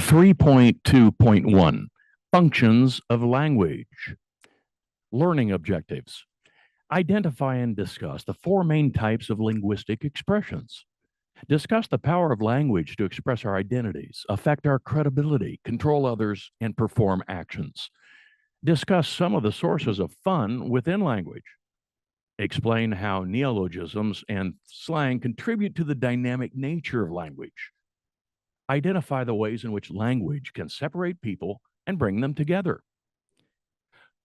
3.2.1 Functions of Language. Learning objectives. Identify and discuss the four main types of linguistic expressions. Discuss the power of language to express our identities, affect our credibility, control others, and perform actions. Discuss some of the sources of fun within language. Explain how neologisms and slang contribute to the dynamic nature of language. Identify the ways in which language can separate people and bring them together.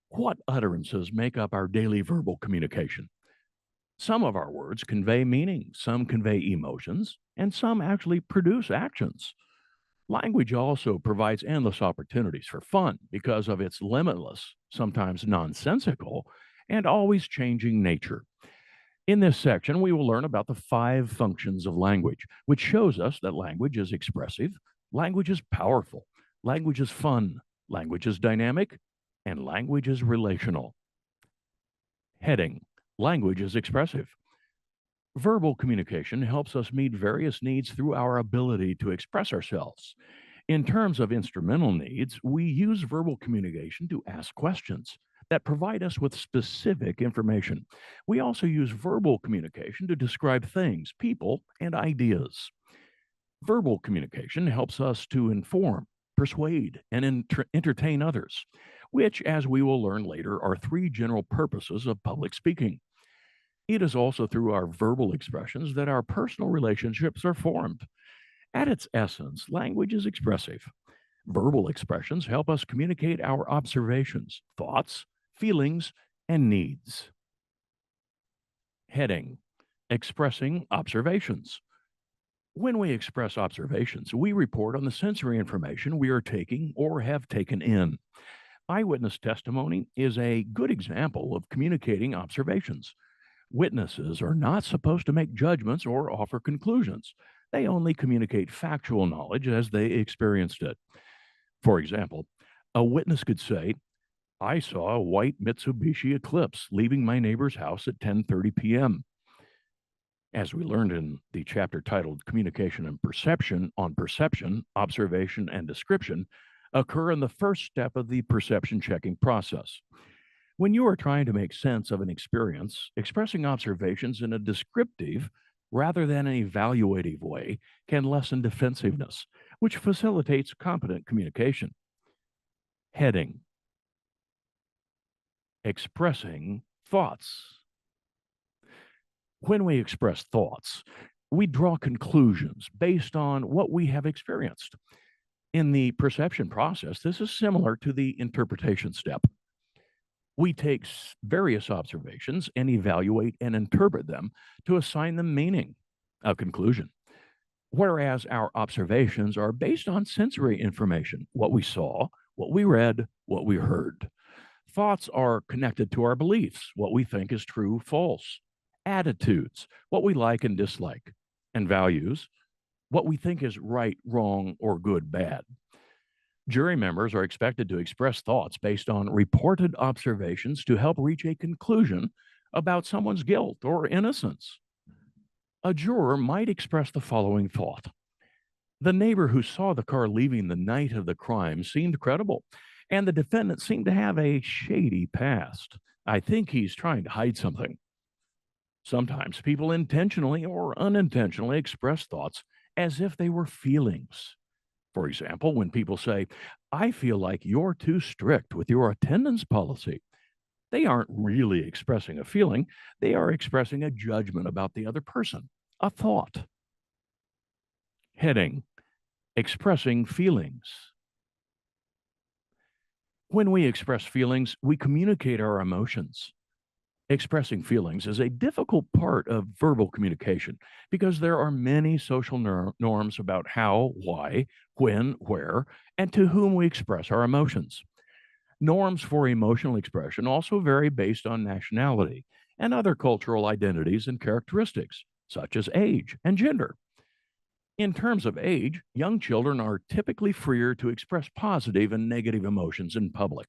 What utterances make up our daily verbal communication? Some of our words convey meaning, some convey emotions, and some actually produce actions. Language also provides endless opportunities for fun because of its limitless, sometimes nonsensical, and always changing nature. In this section, we will learn about the 5 functions of language, which shows us that language is expressive, language is powerful, language is fun, language is dynamic, and language is relational. Heading: Language is expressive. Verbal communication helps us meet various needs through our ability to express ourselves. In terms of instrumental needs, we use verbal communication to ask questions that provide us with specific information. We also use verbal communication to describe things, people, and ideas. Verbal communication helps us to inform, persuade, and entertain others, which, as we will learn later, are 3 general purposes of public speaking. It is also through our verbal expressions that our personal relationships are formed. At its essence, language is expressive. Verbal expressions help us communicate our observations, thoughts, feelings, and needs. Heading: Expressing observations. When we express observations, we report on the sensory information we are taking or have taken in. Eyewitness testimony is a good example of communicating observations. Witnesses are not supposed to make judgments or offer conclusions. They only communicate factual knowledge as they experienced it. For example, a witness could say, "I saw a white Mitsubishi Eclipse leaving my neighbor's house at 10:30 p.m." As we learned in the chapter titled Communication and Perception, Observation, and Description, occur in the first step of the perception checking process. When you are trying to make sense of an experience, expressing observations in a descriptive rather than an evaluative way can lessen defensiveness, which facilitates competent communication. Heading: Expressing thoughts. When we express thoughts, we draw conclusions based on what we have experienced. In the perception process, this is similar to the interpretation step. We take various observations and evaluate and interpret them to assign them meaning, a conclusion. Whereas our observations are based on sensory information, what we saw, what we read, what we heard. Thoughts are connected to our beliefs, what we think is true, false. Attitudes, what we like and dislike. And values, what we think is right, wrong, or good, bad. Jury members are expected to express thoughts based on reported observations to help reach a conclusion about someone's guilt or innocence. A juror might express the following thought: the neighbor who saw the car leaving the night of the crime seemed credible, and the defendant seemed to have a shady past. I think he's trying to hide something. Sometimes people intentionally or unintentionally express thoughts as if they were feelings. For example, when people say, "I feel like you're too strict with your attendance policy," they aren't really expressing a feeling, they are expressing a judgment about the other person, a thought. Heading: Expressing feelings. When we express feelings, we communicate our emotions. Expressing feelings is a difficult part of verbal communication because there are many social norms about how, why, when, where, and to whom we express our emotions. Norms for emotional expression also vary based on nationality and other cultural identities and characteristics, such as age and gender. In terms of age, young children are typically freer to express positive and negative emotions in public.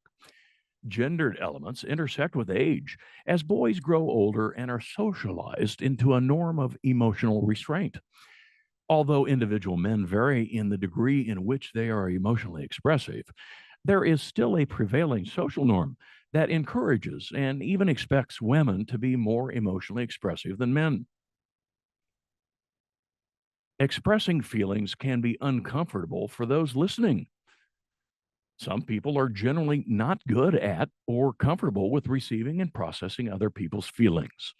Gendered elements intersect with age as boys grow older and are socialized into a norm of emotional restraint. Although individual men vary in the degree in which they are emotionally expressive, there is still a prevailing social norm that encourages and even expects women to be more emotionally expressive than men. Expressing feelings can be uncomfortable for those listening. Some people are generally not good at or comfortable with receiving and processing other people's feelings.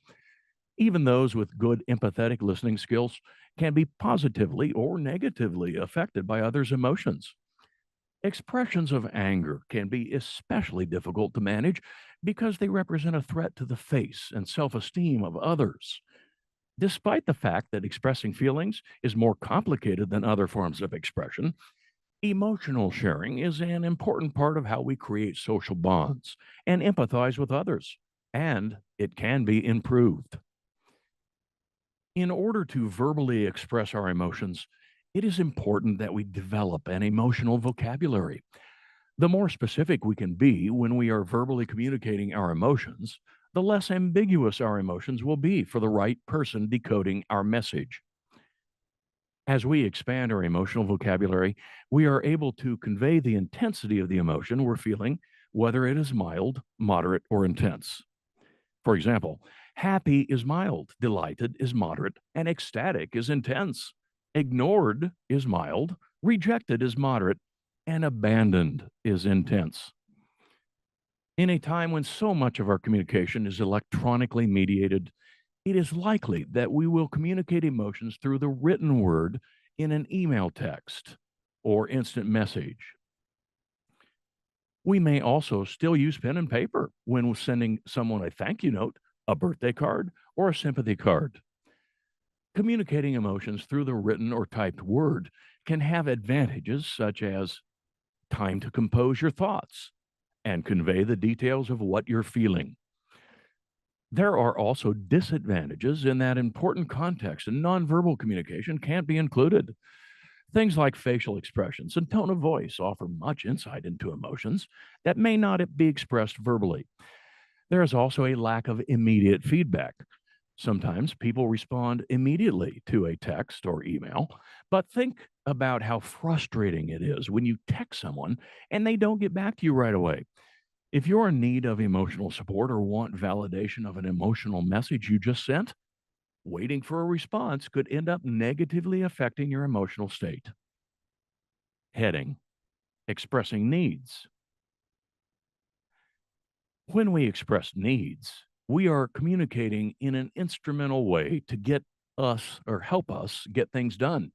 Even those with good empathetic listening skills can be positively or negatively affected by others' emotions. Expressions of anger can be especially difficult to manage because they represent a threat to the face and self esteem of others. Despite the fact that expressing feelings is more complicated than other forms of expression, emotional sharing is an important part of how we create social bonds and empathize with others, and it can be improved. In order to verbally express our emotions, it is important that we develop an emotional vocabulary. The more specific we can be when we are verbally communicating our emotions, the less ambiguous our emotions will be for the right person decoding our message. As we expand our emotional vocabulary, we are able to convey the intensity of the emotion we're feeling, whether it is mild, moderate, or intense. For example, happy is mild, delighted is moderate, and ecstatic is intense. Ignored is mild, rejected is moderate, and abandoned is intense. In a time when so much of our communication is electronically mediated, it is likely that we will communicate emotions through the written word in an email text or instant message. We may also still use pen and paper when sending someone a thank you note, a birthday card, or a sympathy card. Communicating emotions through the written or typed word can have advantages such as time to compose your thoughts and convey the details of what you're feeling. There are also disadvantages in that important context and nonverbal communication can't be included. Things like facial expressions and tone of voice offer much insight into emotions that may not be expressed verbally. There is also a lack of immediate feedback. Sometimes people respond immediately to a text or email, but think about how frustrating it is when you text someone and they don't get back to you right away. If you're in need of emotional support or want validation of an emotional message you just sent, waiting for a response could end up negatively affecting your emotional state. Heading: Expressing needs. When we express needs, we are communicating in an instrumental way to get us or help us get things done.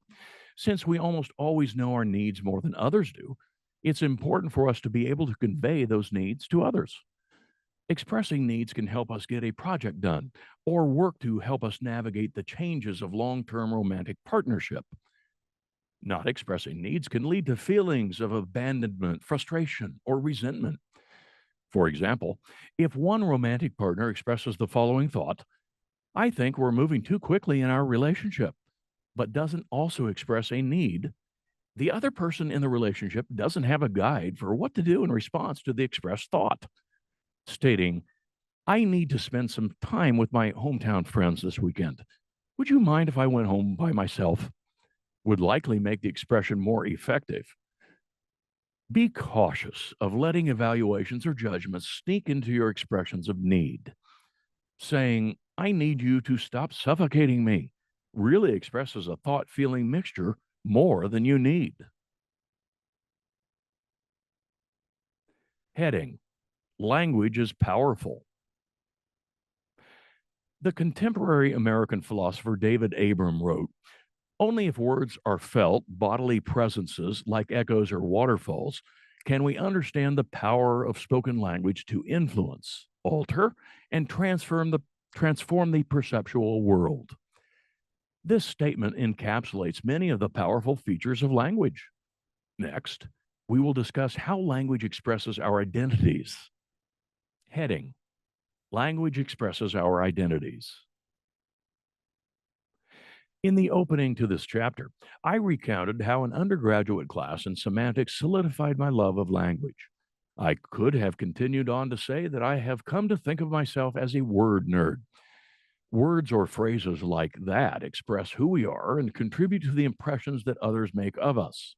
Since we almost always know our needs more than others do, it's important for us to be able to convey those needs to others. Expressing needs can help us get a project done or work to help us navigate the changes of long term romantic partnership. Not expressing needs can lead to feelings of abandonment, frustration, or resentment. For example, if one romantic partner expresses the following thought, I think we're moving too quickly in our relationship, but doesn't also express a need, the other person in the relationship doesn't have a guide for what to do in response to the expressed thought, stating, I need to spend some time with my hometown friends this weekend. Would you mind if I went home by myself? Would likely make the expression more effective. Be cautious of letting evaluations or judgments sneak into your expressions of need. Saying, I need you to stop suffocating me, really expresses a thought feeling mixture more than you need. Heading: Language is powerful. The contemporary American philosopher David Abram wrote, only if words are felt, bodily presences like echoes or waterfalls, can we understand the power of spoken language to influence, alter, and transform the perceptual world. This statement encapsulates many of the powerful features of language. Next, we will discuss how language expresses our identities. Heading: Language expresses our identities. In the opening to this chapter, I recounted how an undergraduate class in semantics solidified my love of language. I could have continued on to say that I have come to think of myself as a word nerd. Words or phrases like that express who we are and contribute to the impressions that others make of us.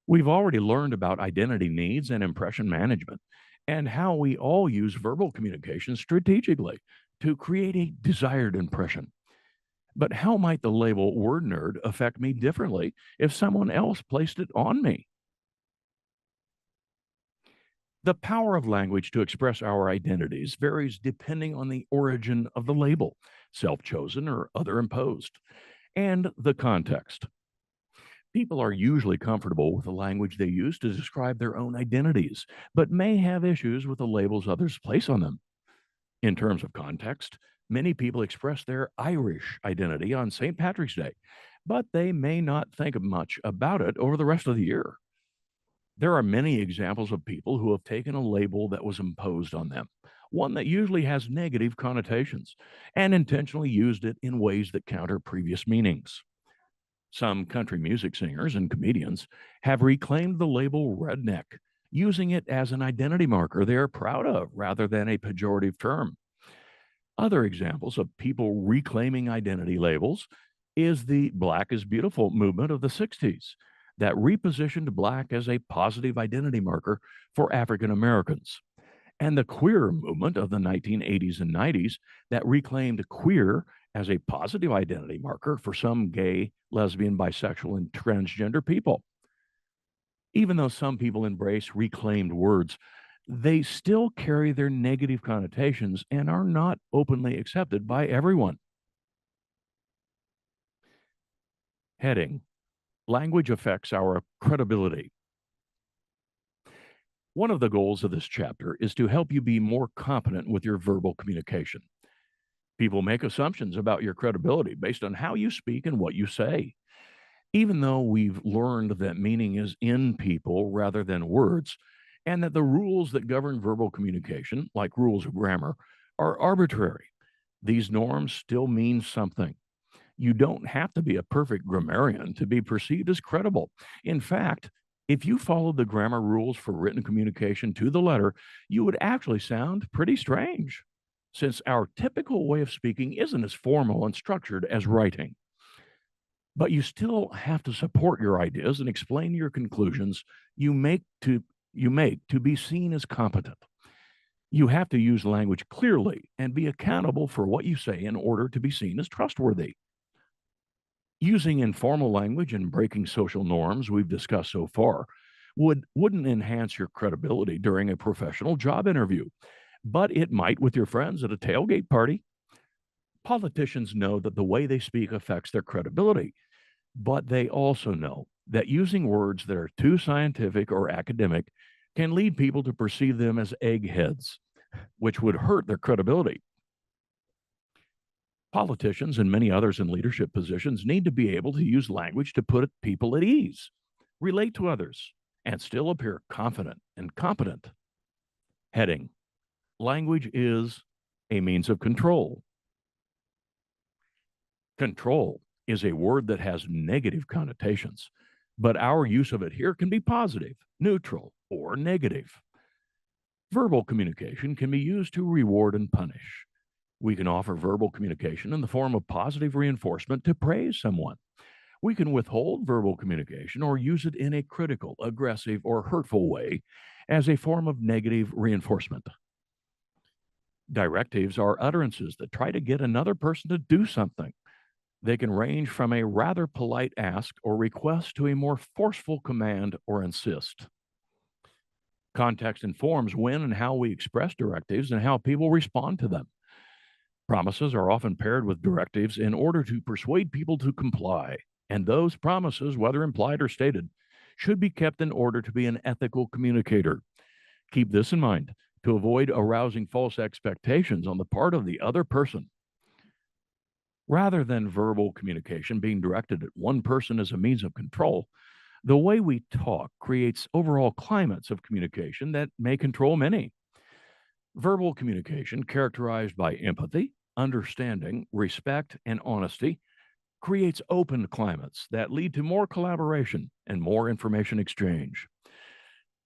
We've already learned about identity needs and impression management and how we all use verbal communication strategically to create a desired impression. But how might the label word nerd affect me differently if someone else placed it on me? The power of language to express our identities varies depending on the origin of the label, self chosen or other imposed, and the context. People are usually comfortable with the language they use to describe their own identities, but may have issues with the labels others place on them. In terms of context, many people express their Irish identity on St. Patrick's Day, but they may not think much about it over the rest of the year. There are many examples of people who have taken a label that was imposed on them, one that usually has negative connotations, and intentionally used it in ways that counter previous meanings. Some country music singers and comedians have reclaimed the label redneck, using it as an identity marker they are proud of rather than a pejorative term. Other examples of people reclaiming identity labels is the Black is Beautiful movement of the 60s that repositioned Black as a positive identity marker for African Americans, and the queer movement of the 1980s and 90s that reclaimed queer as a positive identity marker for some gay, lesbian, bisexual, and transgender people. Even though some people embrace reclaimed words, they still carry their negative connotations and are not openly accepted by everyone. Heading: Language affects our credibility. One of the goals of this chapter is to help you be more competent with your verbal communication. People make assumptions about your credibility based on how you speak and what you say. Even though we've learned that meaning is in people rather than words, and that the rules that govern verbal communication, like rules of grammar, are arbitrary, these norms still mean something. You don't have to be a perfect grammarian to be perceived as credible. In fact, if you followed the grammar rules for written communication to the letter, you would actually sound pretty strange, since our typical way of speaking isn't as formal and structured as writing. But you still have to support your ideas and explain your conclusions you make to be seen as competent. You have to use language clearly and be accountable for what you say in order to be seen as trustworthy. Using informal language and breaking social norms we've discussed so far wouldn't enhance your credibility during a professional job interview, but it might with your friends at a tailgate party. Politicians know that the way they speak affects their credibility, but they also know that using words that are too scientific or academic can lead people to perceive them as eggheads, which would hurt their credibility. Politicians and many others in leadership positions need to be able to use language to put people at ease, relate to others, and still appear confident and competent. Heading: Language is a means of control. Control is a word that has negative connotations, but our use of it here can be positive, neutral, or negative. Verbal communication can be used to reward and punish. We can offer verbal communication in the form of positive reinforcement to praise someone. We can withhold verbal communication or use it in a critical, aggressive, or hurtful way as a form of negative reinforcement. Directives are utterances that try to get another person to do something. They can range from a rather polite ask or request to a more forceful command or insist. Context informs when and how we express directives and how people respond to them. Promises are often paired with directives in order to persuade people to comply, and those promises, whether implied or stated, should be kept in order to be an ethical communicator. Keep this in mind to avoid arousing false expectations on the part of the other person. Rather than verbal communication being directed at one person as a means of control, the way we talk creates overall climates of communication that may control many. Verbal communication, characterized by empathy, understanding, respect, and honesty, creates open climates that lead to more collaboration and more information exchange.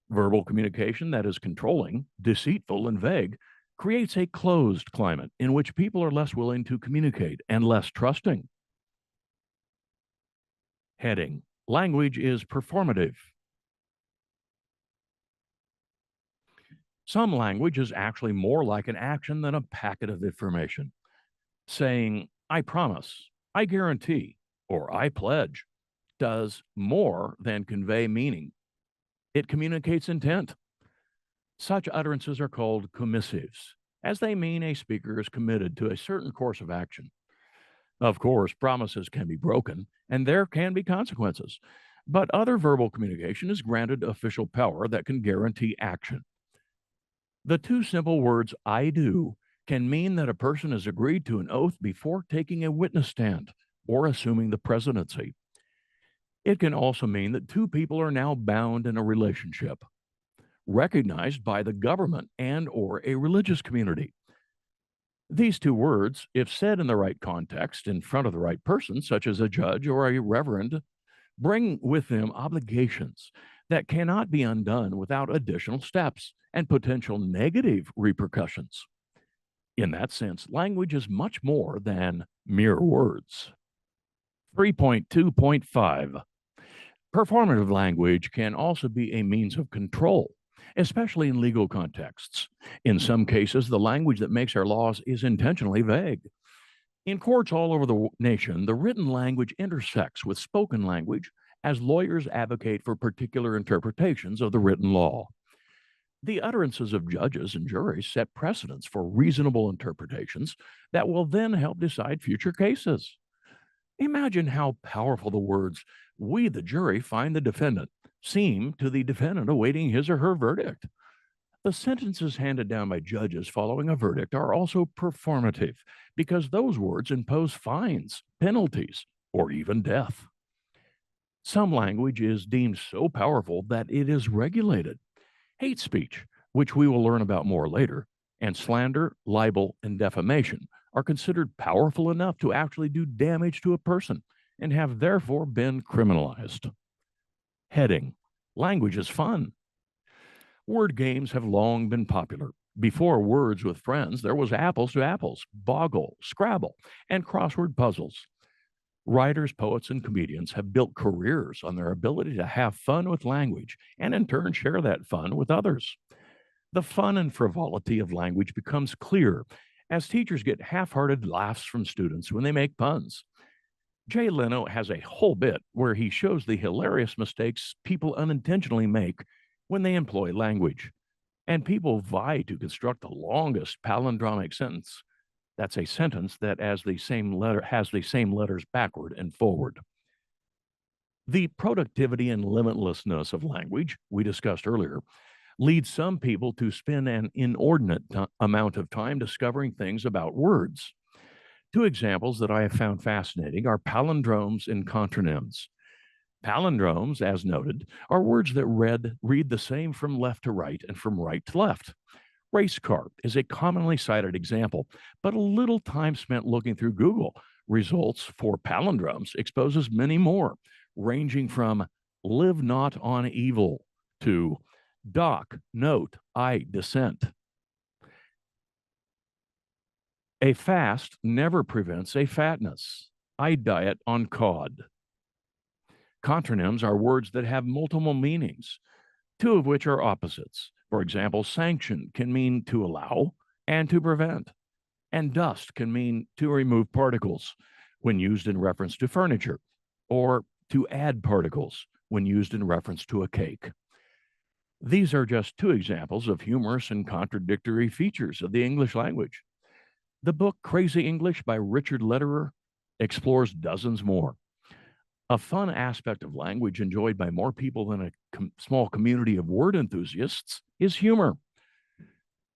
Verbal communication that is controlling, deceitful, and vague creates a closed climate in which people are less willing to communicate and less trusting. Heading: Language is performative. Some language is actually more like an action than a packet of information. Saying, I promise, I guarantee, or I pledge does more than convey meaning. It communicates intent. Such utterances are called commissives, as they mean a speaker is committed to a certain course of action. Of course, promises can be broken, and there can be consequences, but other verbal communication is granted official power that can guarantee action. The two simple words, I do, can mean that a person has agreed to an oath before taking a witness stand or assuming the presidency. It can also mean that two people are now bound in a relationship, recognized by the government and or a religious community. These two words, if said in the right context in front of the right person, such as a judge or a reverend, bring with them obligations that cannot be undone without additional steps and potential negative repercussions. In that sense, language is much more than mere words. 3.2.5 Performative language can also be a means of control, especially in legal contexts. In some cases, the language that makes our laws is intentionally vague. In courts all over the nation, the written language intersects with spoken language as lawyers advocate for particular interpretations of the written law. The utterances of judges and juries set precedents for reasonable interpretations that will then help decide future cases. Imagine how powerful the words, we, the jury, find the defendant, seem to the defendant awaiting his or her verdict. The sentences handed down by judges following a verdict are also performative because those words impose fines, penalties, or even death. Some language is deemed so powerful that it is regulated. Hate speech, which we will learn about more later, and slander, libel, and defamation are considered powerful enough to actually do damage to a person and have therefore been criminalized. Heading: Language is fun. Word games have long been popular. Before words with friends, there was apples to apples, boggle, Scrabble, and crossword puzzles. Writers, poets, and comedians have built careers on their ability to have fun with language and in turn share that fun with others. The fun and frivolity of language becomes clear as teachers get half-hearted laughs from students when they make puns. Jay Leno has a whole bit where he shows the hilarious mistakes people unintentionally make when they employ language. And people vie to construct the longest palindromic sentence. That's a sentence that has the same letters backward and forward. The productivity and limitlessness of language we discussed earlier leads some people to spend an inordinate amount of time discovering things about words. Two examples that I have found fascinating are palindromes and contronyms. Palindromes, as noted, are words that read the same from left to right and from right to left. Race car is a commonly cited example, but a little time spent looking through Google results for palindromes exposes many more, ranging from live not on evil to doc, note, I dissent. A fast never prevents a fatness. I diet on cod. Contronyms are words that have multiple meanings, two of which are opposites. For example, sanction can mean to allow and to prevent, and dust can mean to remove particles when used in reference to furniture, or to add particles when used in reference to a cake. These are just two examples of humorous and contradictory features of the English language. The book Crazy English by Richard Lederer explores dozens more. A fun aspect of language enjoyed by more people than a small community of word enthusiasts is humor.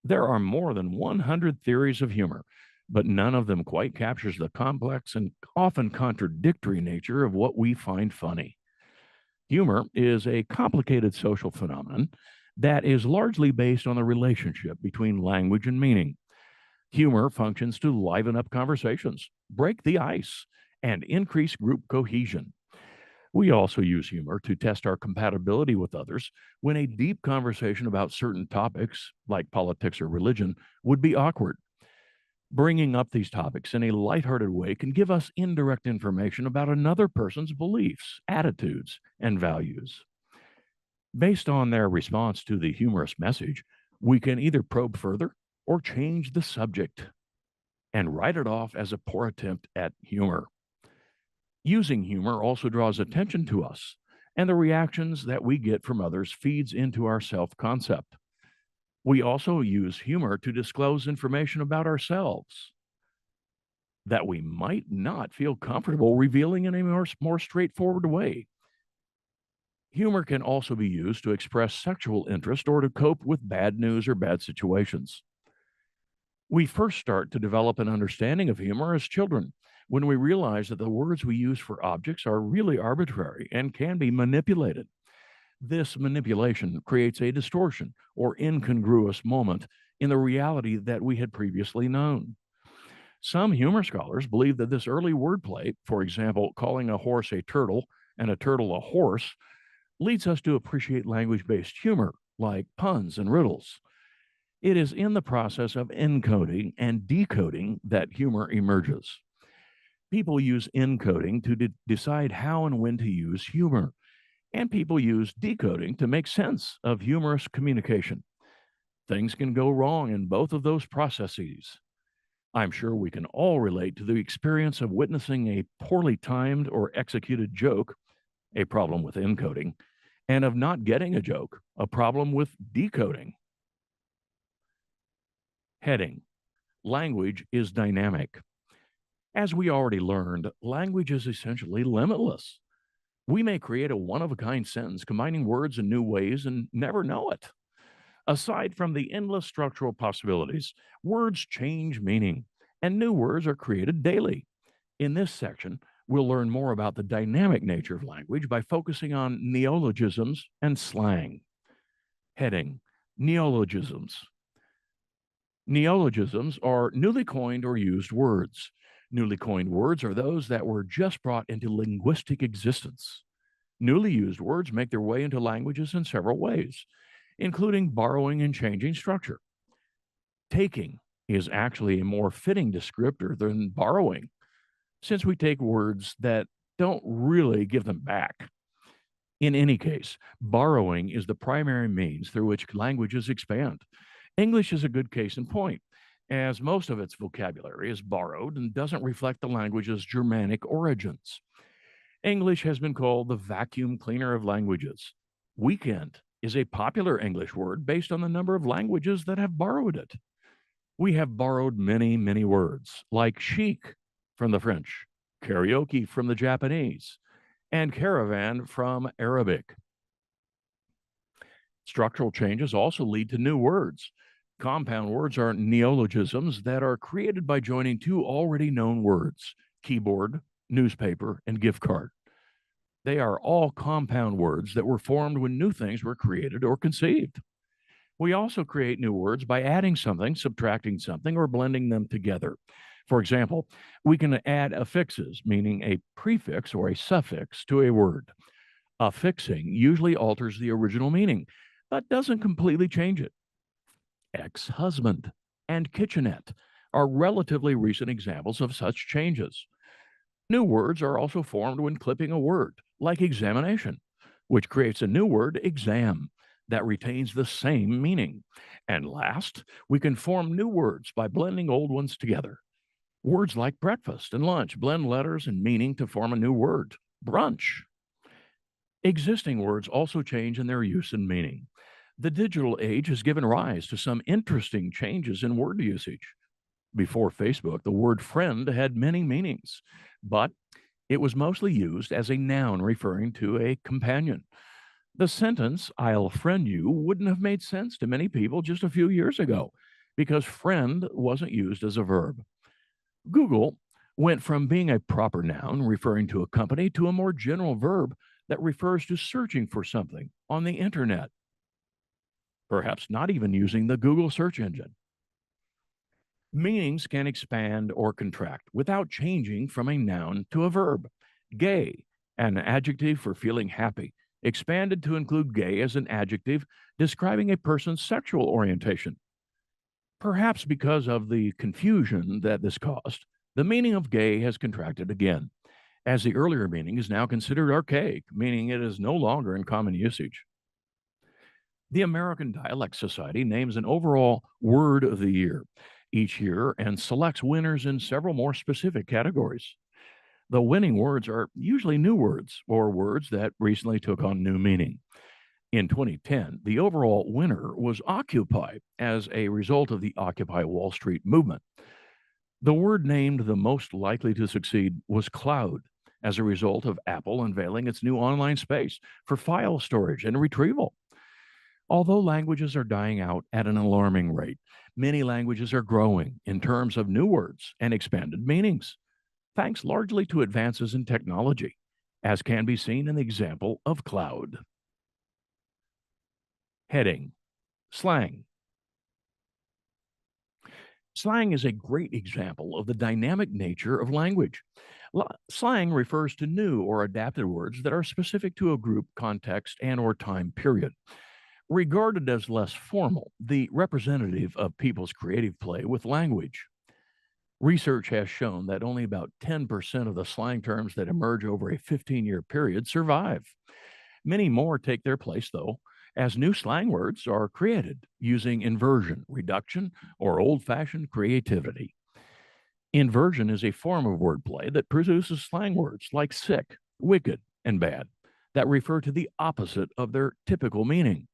There are more than 100 theories of humor, but none of them quite captures the complex and often contradictory nature of what we find funny. Humor is a complicated social phenomenon that is largely based on the relationship between language and meaning. Humor functions to liven up conversations, break the ice, and increase group cohesion. We also use humor to test our compatibility with others when a deep conversation about certain topics, like politics or religion, would be awkward. Bringing up these topics in a lighthearted way can give us indirect information about another person's beliefs, attitudes, and values. Based on their response to the humorous message, we can either probe further or change the subject and write it off as a poor attempt at humor. Using humor also draws attention to us, and the reactions that we get from others feeds into our self-concept. We also use humor to disclose information about ourselves that we might not feel comfortable revealing in a more straightforward way. Humor can also be used to express sexual interest or to cope with bad news or bad situations. We first start to develop an understanding of humor as children when we realize that the words we use for objects are really arbitrary and can be manipulated. This manipulation creates a distortion or incongruous moment in the reality that we had previously known. Some humor scholars believe that this early wordplay, for example, calling a horse a turtle and a turtle a horse, leads us to appreciate language based humor like puns and riddles. It is in the process of encoding and decoding that humor emerges. People use encoding to decide how and when to use humor, and people use decoding to make sense of humorous communication. Things can go wrong in both of those processes. I'm sure we can all relate to the experience of witnessing a poorly timed or executed joke, a problem with encoding, and of not getting a joke, a problem with decoding. Heading: Language is dynamic. As we already learned, language is essentially limitless. We may create a one of a kind sentence combining words in new ways and never know it. Aside from the endless structural possibilities, words change meaning, and new words are created daily. In this section, we'll learn more about the dynamic nature of language by focusing on neologisms and slang. Heading: Neologisms. Neologisms are newly coined or used words. Newly coined words are those that were just brought into linguistic existence. Newly used words make their way into languages in several ways, including borrowing and changing structure. Taking is actually a more fitting descriptor than borrowing, since we take words that don't really give them back. In any case, borrowing is the primary means through which languages expand. English is a good case in point, as most of its vocabulary is borrowed and doesn't reflect the language's Germanic origins. English has been called the vacuum cleaner of languages. Weekend is a popular English word based on the number of languages that have borrowed it. We have borrowed many, many words, like chic from the French, karaoke from the Japanese, and caravan from Arabic. Structural changes also lead to new words. Compound words are neologisms that are created by joining two already known words: keyboard, newspaper, and gift card. They are all compound words that were formed when new things were created or conceived. We also create new words by adding something, subtracting something, or blending them together. For example, we can add affixes, meaning a prefix or a suffix, to a word. Affixing usually alters the original meaning, but doesn't completely change it. Ex-husband and kitchenette are relatively recent examples of such changes. New words are also formed when clipping a word, like examination, which creates a new word, exam, that retains the same meaning. And last, we can form new words by blending old ones together. Words like breakfast and lunch blend letters and meaning to form a new word, brunch. Existing words also change in their use and meaning. The digital age has given rise to some interesting changes in word usage. Before Facebook, the word friend had many meanings, but it was mostly used as a noun referring to a companion. The sentence, I'll friend you, wouldn't have made sense to many people just a few years ago because friend wasn't used as a verb. Google went from being a proper noun referring to a company to a more general verb that refers to searching for something on the internet, perhaps not even using the Google search engine. Meanings can expand or contract without changing from a noun to a verb. Gay An adjective for feeling happy, expanded to include gay as an adjective describing a person's sexual orientation. Perhaps because of the confusion that this caused, the meaning of gay has contracted again, as the earlier meaning is now considered archaic, meaning it is no longer in common usage. The American Dialect Society names an overall Word of the Year each year and selects winners in several more specific categories. The winning words are usually new words or words that recently took on new meaning. In 2010, the overall winner was Occupy as a result of the Occupy Wall Street movement. The word named the most likely to succeed was cloud as a result of Apple unveiling its new online space for file storage and retrieval. Although languages are dying out at an alarming rate, many languages are growing in terms of new words and expanded meanings, thanks largely to advances in technology, as can be seen in the example of cloud. Heading: Slang. Slang is a great example of the dynamic nature of language. Slang refers to new or adapted words that are specific to a group, context, and or time period. Regarded as less formal, the representative of people's creative play with language. Research has shown that only about 10% of the slang terms that emerge over a 15-year period survive. Many more take their place, though, as new slang words are created using inversion, reduction, or old-fashioned creativity. Inversion is a form of wordplay that produces slang words like sick, wicked, and bad that refer to the opposite of their typical meaning.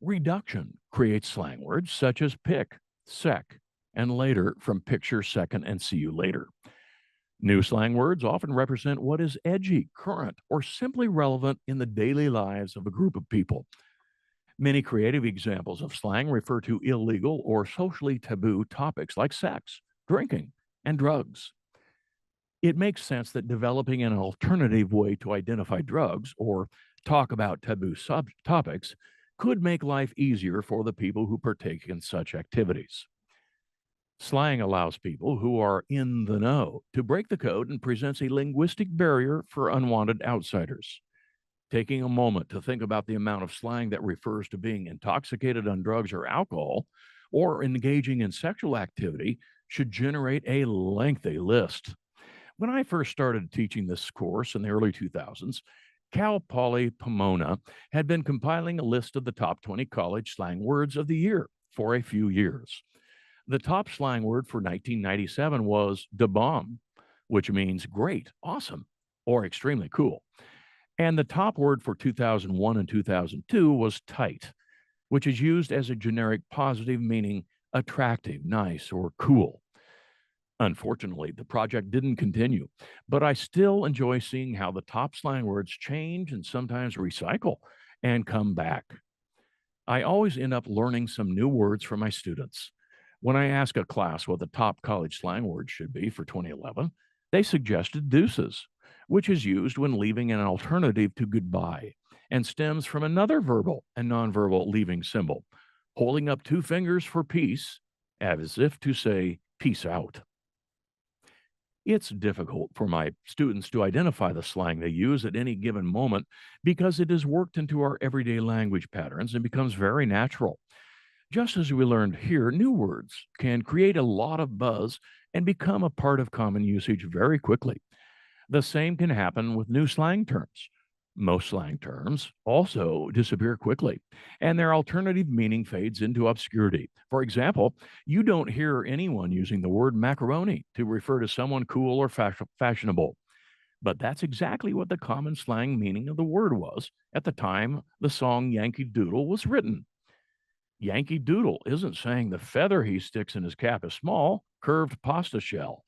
Reduction creates slang words such as pick, sec, and later from picture, second, and see you later. New slang words often represent what is edgy, current, or simply relevant in the daily lives of a group of people. Many creative examples of slang refer to illegal or socially taboo topics like sex, drinking, and drugs. It makes sense that developing an alternative way to identify drugs or talk about taboo topics could make life easier for the people who partake in such activities. Slang allows people who are in the know to break the code and presents a linguistic barrier for unwanted outsiders. Taking a moment to think about the amount of slang that refers to being intoxicated on drugs or alcohol or engaging in sexual activity should generate a lengthy list. When I first started teaching this course in the early 2000s, Cal Poly Pomona had been compiling a list of the top 20 college slang words of the year for a few years. The top slang word for 1997 was da bomb, which means great, awesome, or extremely cool. And the top word for 2001 and 2002 was tight, which is used as a generic positive meaning attractive, nice, or cool. Unfortunately, the project didn't continue, but I still enjoy seeing how the top slang words change and sometimes recycle and come back. I always end up learning some new words for my students. When I ask a class what the top college slang word should be for 2011, they suggested deuces, which is used when leaving an alternative to goodbye and stems from another verbal and nonverbal leaving symbol, holding up two fingers for peace, as if to say, peace out. It's difficult for my students to identify the slang they use at any given moment because it is worked into our everyday language patterns and becomes very natural. Just as we learned here, new words can create a lot of buzz and become a part of common usage very quickly. The same can happen with new slang terms. Most slang terms also disappear quickly, and their alternative meaning fades into obscurity. For example, you don't hear anyone using the word macaroni to refer to someone cool or fashionable. But that's exactly what the common slang meaning of the word was at the time the song Yankee Doodle was written. Yankee Doodle isn't saying the feather he sticks in his cap is small, curved pasta shell.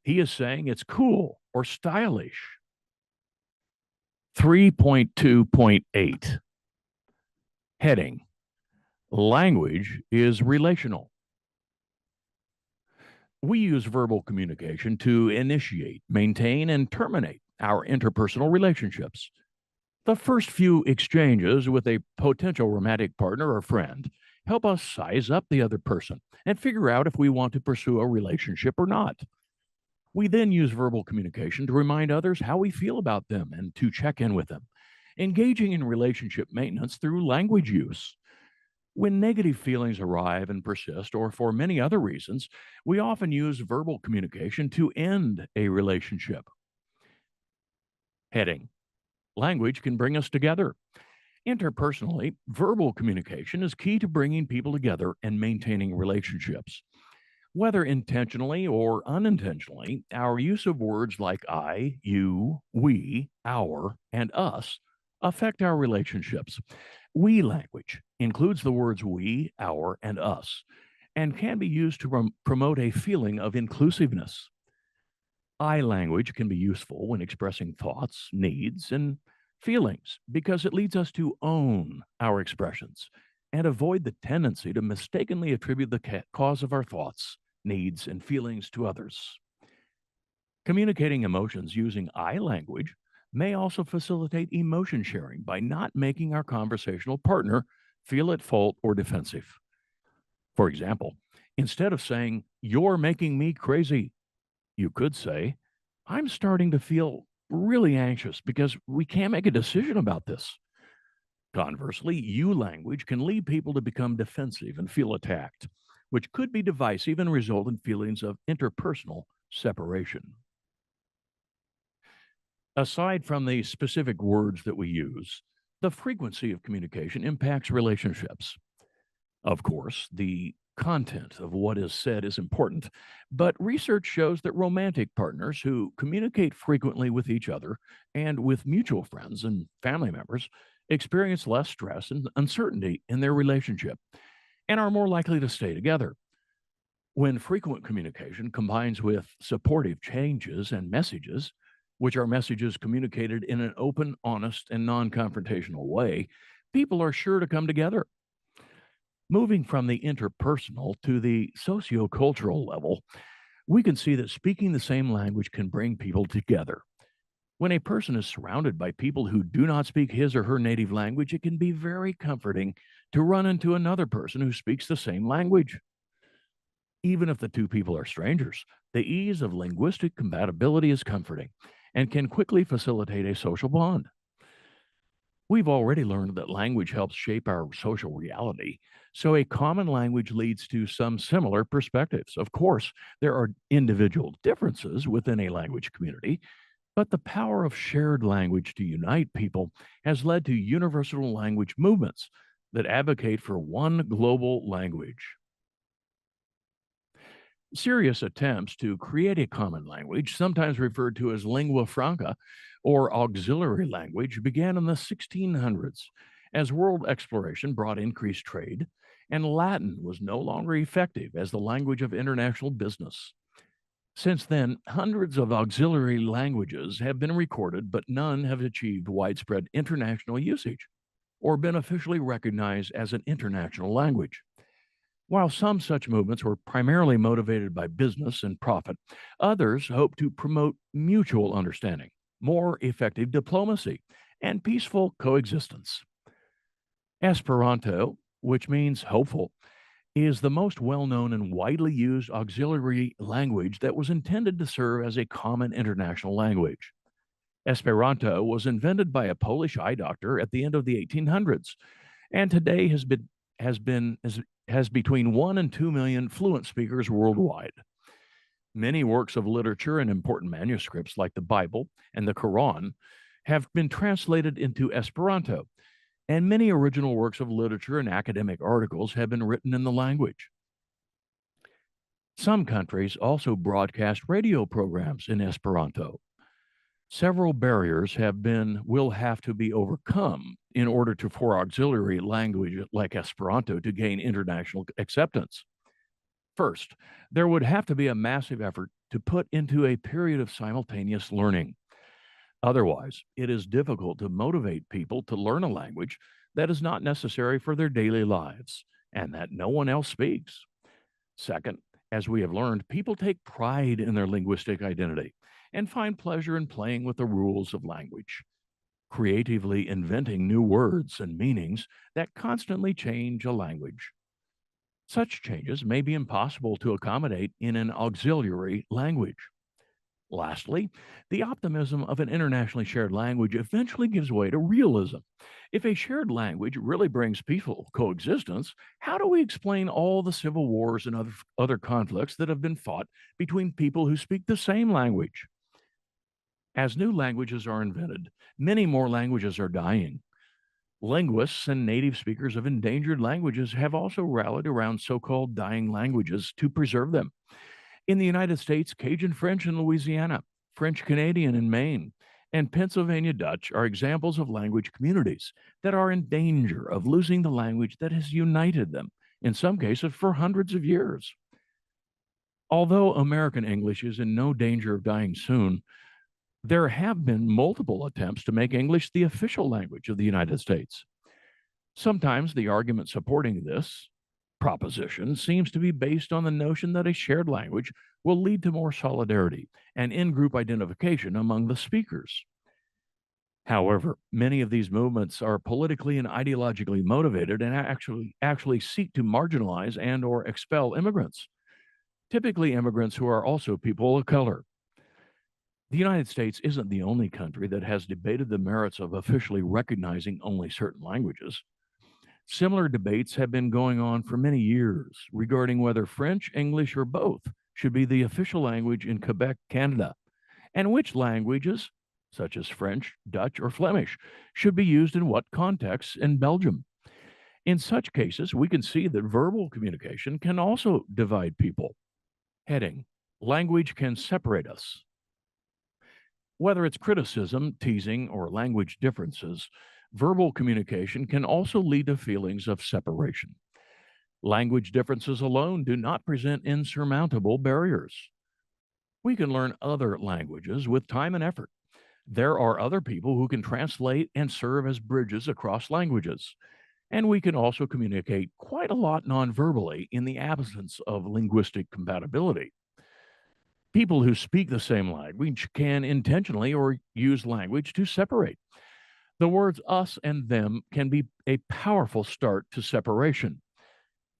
He is saying it's cool or stylish. 3.2.8 Heading: Language is relational. We use verbal communication to initiate, maintain, and terminate our interpersonal relationships. The first few exchanges with a potential romantic partner or friend help us size up the other person and figure out if we want to pursue a relationship or not. We then use verbal communication to remind others how we feel about them and to check in with them, engaging in relationship maintenance through language use. When negative feelings arrive and persist, or for many other reasons, we often use verbal communication to end a relationship. Heading: Language can bring us together. Interpersonally, verbal communication is key to bringing people together and maintaining relationships. Whether intentionally or unintentionally, our use of words like I, you, we, our, and us affect our relationships. We language includes the words we, our, and us, and can be used to promote a feeling of inclusiveness. I language can be useful when expressing thoughts, needs, and feelings because it leads us to own our expressions and avoid the tendency to mistakenly attribute the cause of our thoughts, needs, and feelings to others. Communicating emotions using I language may also facilitate emotion sharing by not making our conversational partner feel at fault or defensive. For example, instead of saying, "You're making me crazy," you could say, "I'm starting to feel really anxious because we can't make a decision about this." Conversely, you language can lead people to become defensive and feel attacked, which could be divisive and result in feelings of interpersonal separation. Aside from the specific words that we use, the frequency of communication impacts relationships. Of course, the content of what is said is important, but research shows that romantic partners who communicate frequently with each other and with mutual friends and family members experience less stress and uncertainty in their relationship and are more likely to stay together. When frequent communication combines with supportive changes and messages, which are messages communicated in an open, honest, and non confrontational way, people are sure to come together. Moving from the interpersonal to the sociocultural level, we can see that speaking the same language can bring people together. When a person is surrounded by people who do not speak his or her native language, it can be very comforting to run into another person who speaks the same language. Even if the two people are strangers, the ease of linguistic compatibility is comforting and can quickly facilitate a social bond. We've already learned that language helps shape our social reality, so a common language leads to some similar perspectives. Of course, there are individual differences within a language community, but the power of shared language to unite people has led to universal language movements that advocate for one global language. Serious attempts to create a common language, sometimes referred to as lingua franca or auxiliary language, began in the 1600s as world exploration brought increased trade, and Latin was no longer effective as the language of international business. Since then, hundreds of auxiliary languages have been recorded, but none have achieved widespread international usage or been officially recognized as an international language. While some such movements were primarily motivated by business and profit, others hope to promote mutual understanding, more effective diplomacy, and peaceful coexistence. Esperanto, which means hopeful, is the most well known and widely used auxiliary language that was intended to serve as a common international language. Esperanto was invented by a Polish eye doctor at the end of the 1800s, and today has been has between 1 and 2 million fluent speakers worldwide. Many works of literature and important manuscripts like the Bible and the Quran have been translated into Esperanto, and many original works of literature and academic articles have been written in the language. Some countries also broadcast radio programs in Esperanto. Several barriers will have to be overcome in order for auxiliary language like Esperanto to gain international acceptance. First, there would have to be a massive effort to put into a period of simultaneous learning. Otherwise, it is difficult to motivate people to learn a language that is not necessary for their daily lives and that no one else speaks. Second, as we have learned, people take pride in their linguistic identity and find pleasure in playing with the rules of language, creatively inventing new words and meanings that constantly change a language. Such changes may be impossible to accommodate in an auxiliary language. Lastly, the optimism of an internationally shared language eventually gives way to realism. If a shared language really brings peaceful coexistence, how do we explain all the civil wars and other conflicts that have been fought between people who speak the same language? As new languages are invented, many more languages are dying. Linguists and native speakers of endangered languages have also rallied around so called dying languages to preserve them. In the United States, Cajun French in Louisiana, French Canadian in Maine, and Pennsylvania Dutch are examples of language communities that are in danger of losing the language that has united them, in some cases for hundreds of years. Although American English is in no danger of dying soon, there have been multiple attempts to make English the official language of the United States. Sometimes the argument supporting this proposition seems to be based on the notion that a shared language will lead to more solidarity and in group identification among the speakers. However, many of these movements are politically and ideologically motivated and actually seek to marginalize and or expel immigrants, typically immigrants who are also people of color. The United States isn't the only country that has debated the merits of officially recognizing only certain languages. Similar debates have been going on for many years regarding whether French, English, or both should be the official language in Quebec, Canada, and which languages, such as French, Dutch, or Flemish, should be used in what contexts in Belgium. In such cases, we can see that verbal communication can also divide people. Heading: Language can separate us. Whether it's criticism, teasing, or language differences, verbal communication can also lead to feelings of separation. Language differences alone do not present insurmountable barriers. We can learn other languages with time and effort. There are other people who can translate and serve as bridges across languages. And we can also communicate quite a lot nonverbally in the absence of linguistic compatibility. People who speak the same language can intentionally or use language to separate. The words us and them can be a powerful start to separation.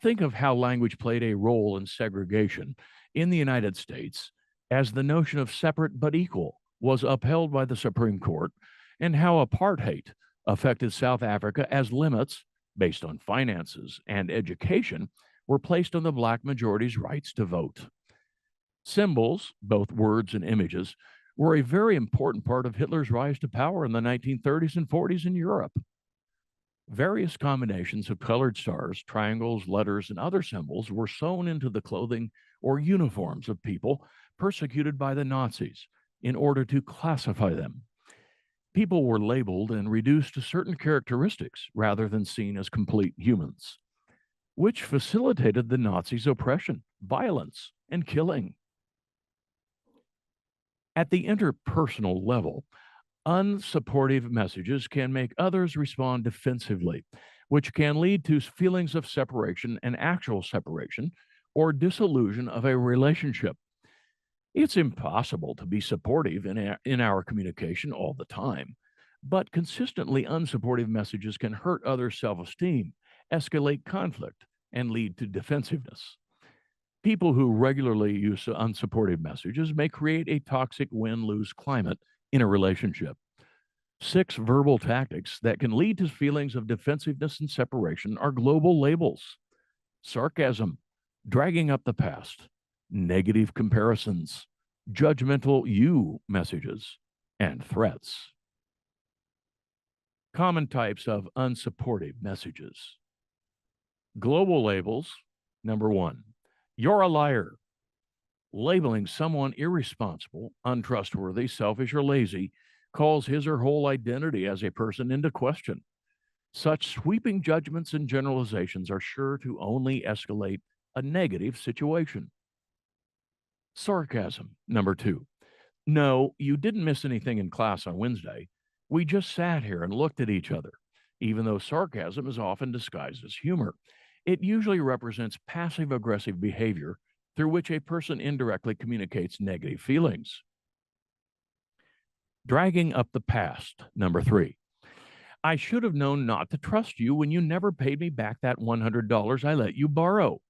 Think of how language played a role in segregation in the United States as the notion of separate but equal was upheld by the Supreme Court, and how apartheid affected South Africa as limits based on finances and education were placed on the Black majority's rights to vote. Symbols, both words and images, were a very important part of Hitler's rise to power in the 1930s and 40s in Europe. Various combinations of colored stars, triangles, letters, and other symbols were sewn into the clothing or uniforms of people persecuted by the Nazis in order to classify them. People were labeled and reduced to certain characteristics rather than seen as complete humans, which facilitated the Nazis' oppression, violence, and killing. At the interpersonal level, unsupportive messages can make others respond defensively, which can lead to feelings of separation and actual separation or disillusion of a relationship. It's impossible to be supportive in our communication all the time, but consistently unsupportive messages can hurt others' self esteem, escalate conflict, and lead to defensiveness. People who regularly use unsupportive messages may create a toxic win lose climate in a relationship. 6 verbal tactics that can lead to feelings of defensiveness and separation are global labels: sarcasm, dragging up the past, negative comparisons, judgmental you messages, and threats. Common types of unsupportive messages. Global labels. Number 1, you're a liar. Labeling someone irresponsible, untrustworthy, selfish, or lazy calls his or her whole identity as a person into question. Such sweeping judgments and generalizations are sure to only escalate a negative situation. Sarcasm. Number 2, no, you didn't miss anything in class on Wednesday. We just sat here and looked at each other. Even though sarcasm is often disguised as humor, it usually represents passive aggressive behavior through which a person indirectly communicates negative feelings. Dragging up the past. Number 3, I should have known not to trust you when you never paid me back that $100 I let you borrow.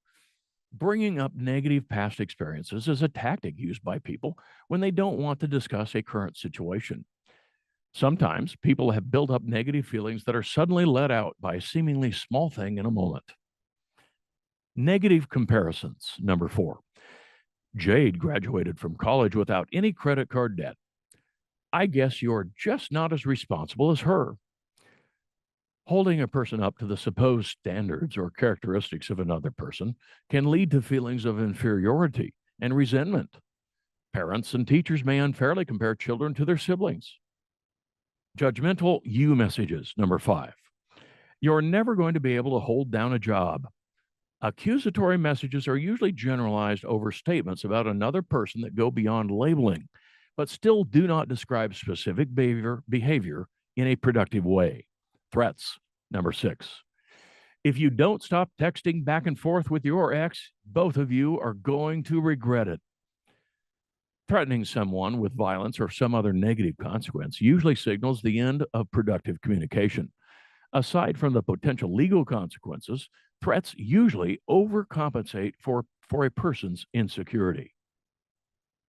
Bringing up negative past experiences is a tactic used by people when they don't want to discuss a current situation. Sometimes people have built up negative feelings that are suddenly let out by a seemingly small thing in a moment. Negative comparisons. Number 4. Jade graduated from college without any credit card debt. I guess you're just not as responsible as her. Holding a person up to the supposed standards or characteristics of another person can lead to feelings of inferiority and resentment. Parents and teachers may unfairly compare children to their siblings. Judgmental you messages. Number 5. You're never going to be able to hold down a job. Accusatory messages are usually generalized overstatements about another person that go beyond labeling, but still do not describe specific behavior in a productive way. Threats. Number 6. If you don't stop texting back and forth with your ex, both of you are going to regret it. Threatening someone with violence or some other negative consequence usually signals the end of productive communication. Aside from the potential legal consequences, threats usually overcompensate for a person's insecurity.